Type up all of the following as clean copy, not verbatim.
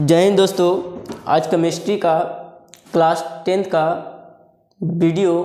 जय हिंद दोस्तों। आज केमिस्ट्री का क्लास 10th का वीडियो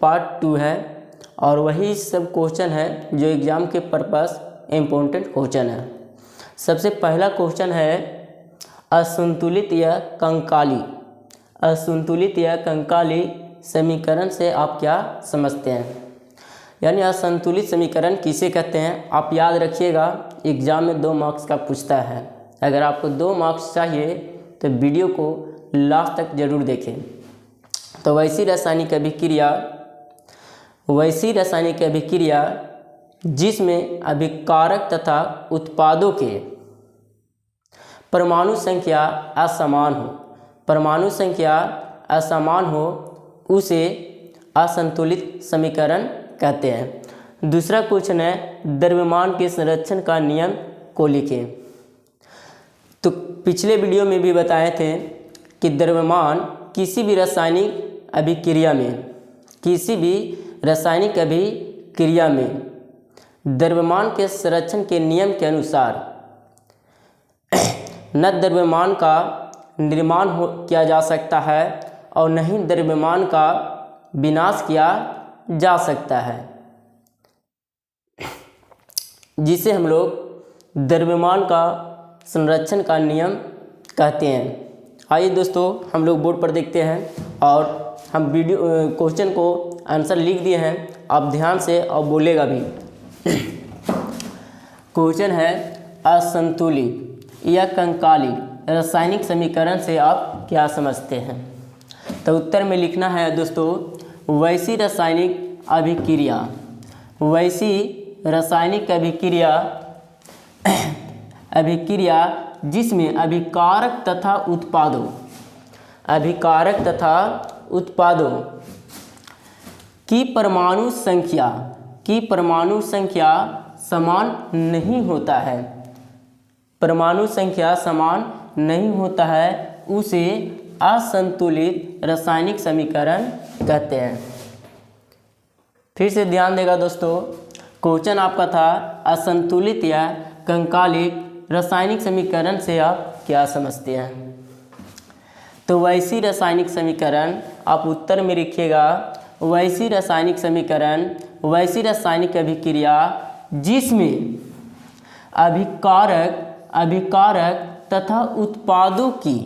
पार्ट 2 है और वही सब क्वेश्चन है जो एग्ज़ाम के पर्पस इम्पोर्टेंट क्वेश्चन है। सबसे पहला क्वेश्चन है असंतुलित या कंकाली। असंतुलित या कंकाली समीकरण से आप क्या समझते हैं, यानी असंतुलित समीकरण किसे कहते हैं। आप याद रखिएगा, एग्ज़ाम में 2 मार्क्स का पूछता है। अगर आपको 2 मार्क्स चाहिए तो वीडियो को लास्ट तक जरूर देखें। तो वैसी रासायनिक अभिक्रिया जिसमें अभिकारक तथा उत्पादों के परमाणु संख्या असमान हो उसे असंतुलित समीकरण कहते हैं। दूसरा क्वेश्चन है द्रव्यमान के संरक्षण का नियम को लिखें। तो पिछले वीडियो में भी बताए थे कि द्रव्यमान किसी भी रासायनिक अभिक्रिया में द्रव्यमान के संरक्षण के नियम के अनुसार न द्रव्यमान का निर्माण किया जा सकता है और न ही द्रव्यमान का विनाश किया जा सकता है, जिसे हम लोग द्रव्यमान का संरक्षण का नियम कहते हैं। आइए दोस्तों, हम लोग बोर्ड पर देखते हैं और हम वीडियो क्वेश्चन को आंसर लिख दिए हैं, आप ध्यान से और बोलेगा भी। क्वेश्चन है असंतुलित या कंकाली रासायनिक समीकरण से आप क्या समझते हैं। तो उत्तर में लिखना है दोस्तों, वैसी रासायनिक अभिक्रिया जिसमें अभिकारक तथा उत्पादों की परमाणु संख्या समान नहीं होता है, उसे असंतुलित रासायनिक समीकरण कहते हैं। फिर से ध्यान देगा दोस्तों, क्वेश्चन आपका था असंतुलित या कंकालिक रासायनिक समीकरण से आप क्या समझते हैं। तो वैसी रासायनिक समीकरण आप उत्तर में लिखिएगा, वैसी रासायनिक अभिक्रिया जिसमें अभिकारक तथा उत्पादों की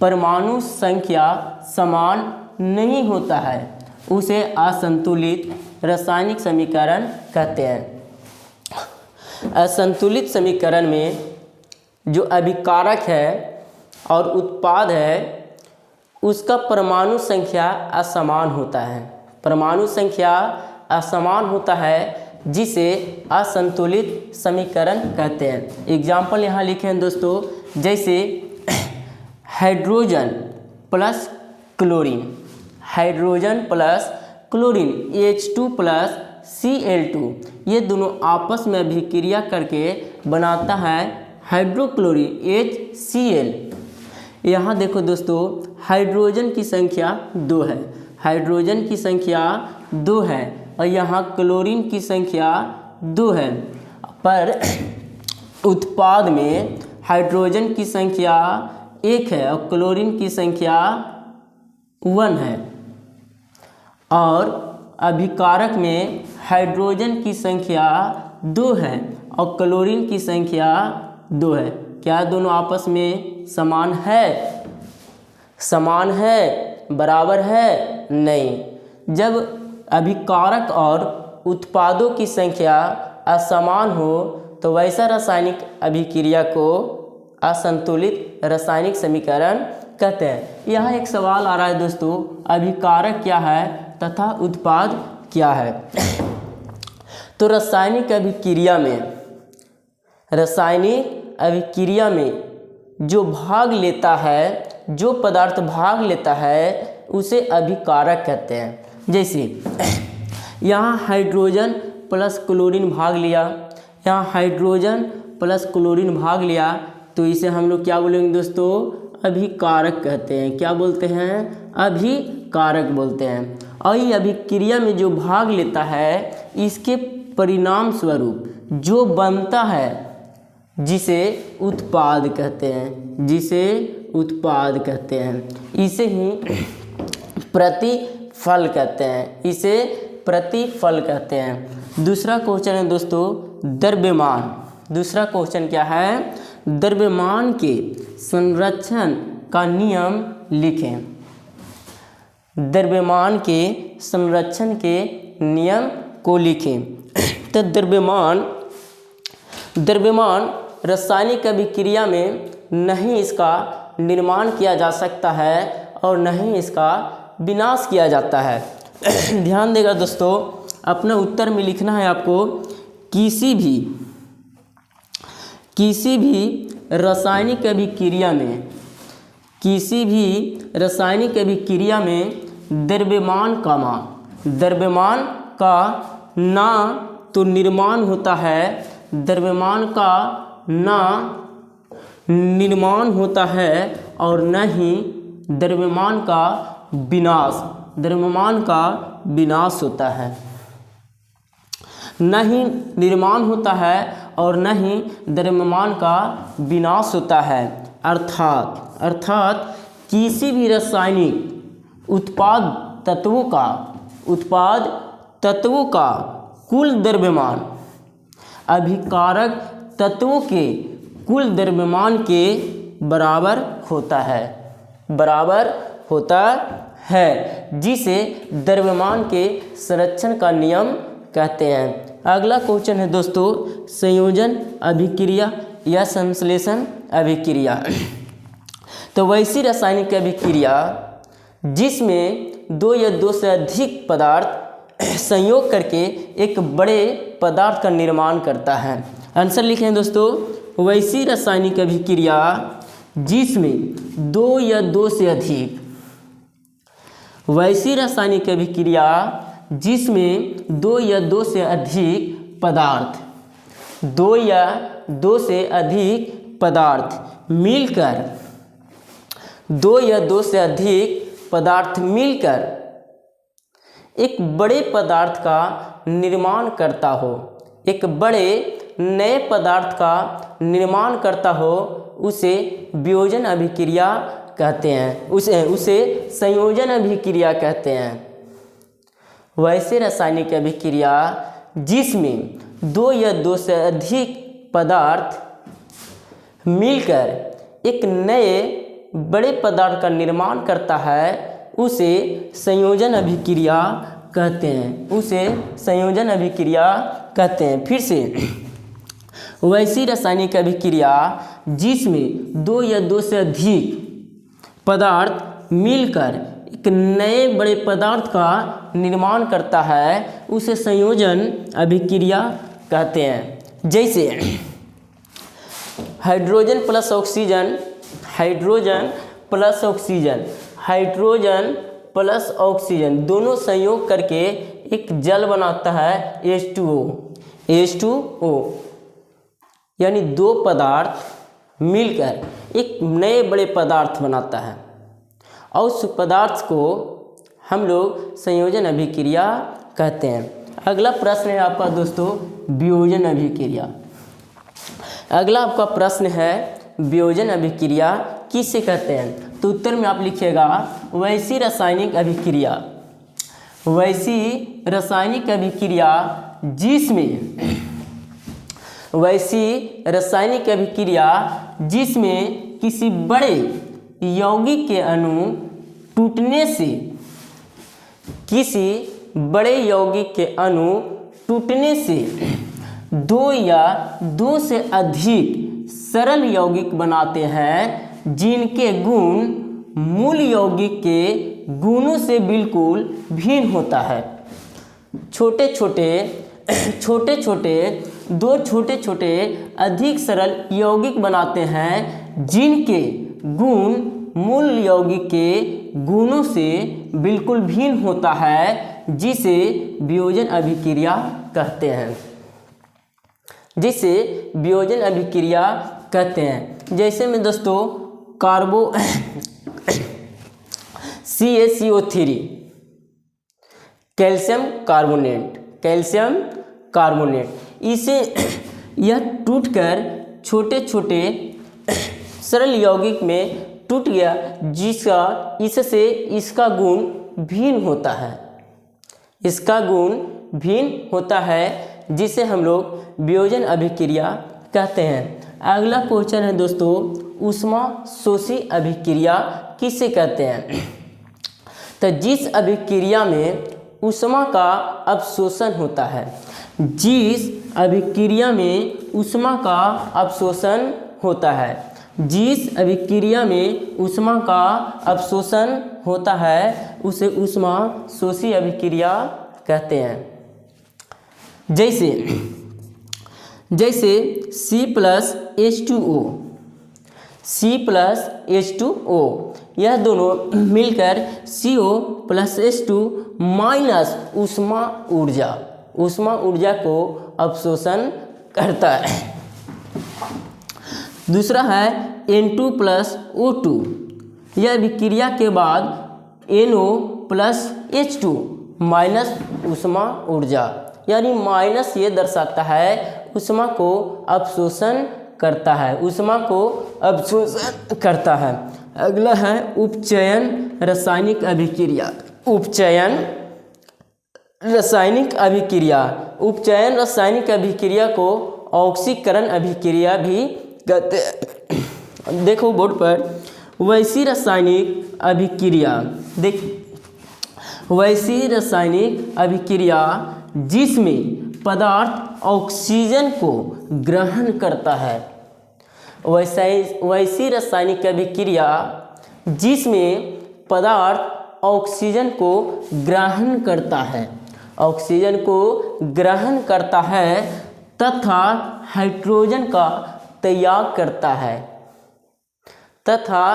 परमाणु संख्या समान नहीं होता है, उसे असंतुलित रासायनिक समीकरण कहते हैं। असंतुलित समीकरण में जो अभिकारक है और उत्पाद है उसका परमाणु संख्या असमान होता है, जिसे असंतुलित समीकरण कहते हैं। एग्जाम्पल यहाँ लिखे हैं दोस्तों, जैसे hydrogen plus chlorine H2 plus Cl2, ये दोनों आपस में अभिक्रिया करके बनाता है हाइड्रोक्लोरीन HCl। यहाँ देखो दोस्तों, हाइड्रोजन की संख्या 2 है और यहाँ क्लोरीन की संख्या 2 है, पर उत्पाद में हाइड्रोजन की संख्या 1 है और क्लोरीन की संख्या 1 है, और अभिकारक में हाइड्रोजन की संख्या 2 है और क्लोरीन की संख्या 2 है। क्या दोनों आपस में समान है, बराबर है? नहीं। जब अभिकारक और उत्पादों की संख्या असमान हो तो वैसा रासायनिक अभिक्रिया को असंतुलित रासायनिक समीकरण कहते हैं। यहाँ एक सवाल आ रहा है दोस्तों, अभिकारक क्या है तथा उत्पाद क्या है। तो रासायनिक अभिक्रिया में जो पदार्थ भाग लेता है उसे अभिकारक कहते हैं। जैसे यहाँ हाइड्रोजन प्लस क्लोरीन भाग लिया, तो इसे हम लोग क्या बोलेंगे दोस्तों, अभिकारक कहते हैं। क्या बोलते हैं? अभिकारक बोलते हैं। और ये अभिक्रिया में जो भाग लेता है इसके परिणाम स्वरूप जो बनता है जिसे उत्पाद कहते हैं, जिसे उत्पाद कहते हैं, इसे ही प्रतिफल कहते हैं, इसे प्रतिफल कहते हैं। दूसरा क्वेश्चन है दोस्तों द्रव्यमान। दूसरा क्वेश्चन क्या है? द्रव्यमान के संरक्षण का नियम लिखें। द्रव्यमान के संरक्षण के नियम को लिखें। तो द्रव्यमान रासायनिक अभिक्रिया में नहीं इसका निर्माण किया जा सकता है और नहीं इसका विनाश किया जाता है। ध्यान देगा दोस्तों, अपना उत्तर में लिखना है आपको, किसी भी रासायनिक अभिक्रिया में द्रव्यमान का ना तो निर्माण होता है, द्रव्यमान का ना निर्माण होता है और न ही द्रव्यमान का विनाश होता है। न ही निर्माण होता है और न ही द्रव्यमान का विनाश होता है। अर्थात किसी भी रासायनिक उत्पाद तत्वों का कुल द्रव्यमान अभिकारक तत्वों के कुल द्रव्यमान के बराबर होता है, जिसे द्रव्यमान के संरक्षण का नियम कहते हैं। अगला क्वेश्चन है दोस्तों संयोजन अभिक्रिया या संश्लेषण अभिक्रिया। तो वैसी रासायनिक अभिक्रिया जिसमें 2 या 2 से अधिक पदार्थ संयोग करके एक बड़े पदार्थ का निर्माण करता है। आंसर लिखें दोस्तों, वैसी रासायनिक अभिक्रिया जिसमें 2 या 2 से अधिक, वैसी रासायनिक अभिक्रिया जिसमें 2 या 2 से अधिक पदार्थ, 2 या 2 से अधिक पदार्थ मिलकर, 2 या 2 से अधिक पदार्थ मिलकर एक बड़े पदार्थ का निर्माण करता हो, एक बड़े नए पदार्थ का निर्माण करता हो, उसे वियोजन अभिक्रिया कहते हैं, उसे संयोजन अभिक्रिया कहते हैं। वैसे रासायनिक अभिक्रिया जिसमें 2 या 2 से अधिक पदार्थ मिलकर एक नए बड़े पदार्थ का निर्माण करता है, उसे संयोजन अभिक्रिया कहते हैं, उसे संयोजन अभिक्रिया कहते हैं। फिर से, वैसी रासायनिक अभिक्रिया जिसमें 2 या 2 से अधिक पदार्थ मिलकर एक नए बड़े पदार्थ का निर्माण करता है, उसे संयोजन अभिक्रिया कहते हैं। जैसे हाइड्रोजन प्लस ऑक्सीजन, हाइड्रोजन दोनों संयोग करके एक जल बनाता है H2O, यानी 2 पदार्थ मिलकर एक नए बड़े पदार्थ बनाता है और उस पदार्थ को हम लोग संयोजन अभिक्रिया कहते हैं। अगला प्रश्न है आपका दोस्तों वियोजन अभिक्रिया। अगला आपका प्रश्न है वियोजन अभिक्रिया किसे कहते हैं? तो उत्तर में आप लिखिएगा वैसी रासायनिक अभिक्रिया, वैसी रासायनिक अभिक्रिया जिसमें किसी बड़े यौगिक के अणु टूटने से, किसी बड़े यौगिक के अणु टूटने से 2 या 2 से अधिक सरल यौगिक बनाते हैं, जिनके गुण मूल यौगिक के गुणों से बिल्कुल भिन्न होता है। छोटे छोटे अधिक सरल यौगिक बनाते हैं, जिनके गुण मूल यौगिक के गुणों से बिल्कुल भिन्न होता है, जिसे वियोजन अभिक्रिया कहते हैं, जिसे वियोजन अभिक्रिया कहते हैं। जैसे में दोस्तों CaCO3 कैल्शियम कार्बोनेट, इसे यह टूटकर छोटे छोटे सरल यौगिक में टूट गया, जिसका इससे इसका गुण भिन्न होता है, इसका गुण भिन्न होता है, जिसे हम लोग वियोजन अभिक्रिया कहते हैं। अगला क्वेश्चन है दोस्तों, ऊष्मा शोषी अभिक्रिया किसे कहते हैं? तो जिस अभिक्रिया में ऊष्मा का अवशोषण होता है, जिस अभिक्रिया में ऊष्मा का अवशोषण होता है, जिस अभिक्रिया में ऊष्मा का अवशोषण होता है, उसे ऊष्मा शोषी अभिक्रिया कहते हैं। जैसे C+H2O, C+H2O, यह दोनों मिलकर CO+H2 माइनस ऊष्मा ऊर्जा को अवशोषण करता है। दूसरा है N2+O2, यह अभिक्रिया के बाद NO+H2 माइनस ऊष्मा ऊर्जा, यानी माइनस ये दर्शाता है ऊष्मा को अवशोषण करता है, ऊष्मा को अवशोषण करता है। अगला है उपचयन रासायनिक अभिक्रिया। उपचयन रासायनिक अभिक्रिया को ऑक्सीकरण अभिक्रिया भी कहते हैं। देखो बोर्ड पर, वैसी रासायनिक अभिक्रिया जिसमें पदार्थ ऑक्सीजन को ग्रहण करता है। वैसी रासायनिक अभिक्रिया जिसमें पदार्थ ऑक्सीजन को ग्रहण करता है, ऑक्सीजन को ग्रहण करता है तथा हाइड्रोजन का त्याग करता है, तथा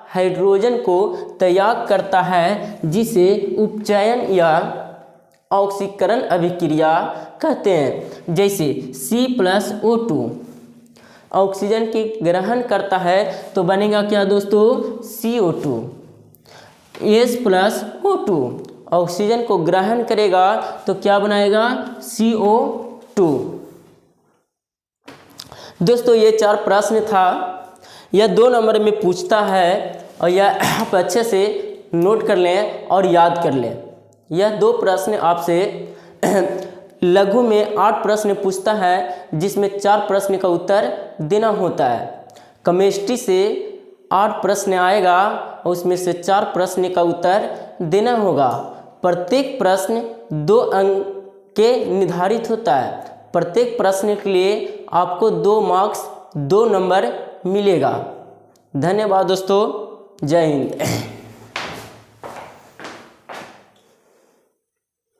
हाइड्रोजन को त्याग करता है, जिसे उपचयन या ऑक्सीकरण अभिक्रिया कहते हैं। जैसे C+O2 ऑक्सीजन की ग्रहण करता है तो बनेगा क्या दोस्तों? CO2। H+O2 ऑक्सीजन को ग्रहण करेगा तो क्या बनाएगा? CO2। दोस्तों ये 4 प्रश्न था, यह 2 नंबर में पूछता है और यह आप अच्छे से नोट कर लें और याद कर लें। यह 2 प्रश्न आपसे लघु में 8 प्रश्न पूछता है, जिसमें 4 प्रश्न का उत्तर देना होता है। केमिस्ट्री से 8 प्रश्न आएगा और उसमें से 4 प्रश्न का उत्तर देना होगा। प्रत्येक प्रश्न 2 अंक के निर्धारित होता है। प्रत्येक प्रश्न के लिए आपको 2 मार्क्स 2 नंबर मिलेगा। धन्यवाद दोस्तों, जय हिंद।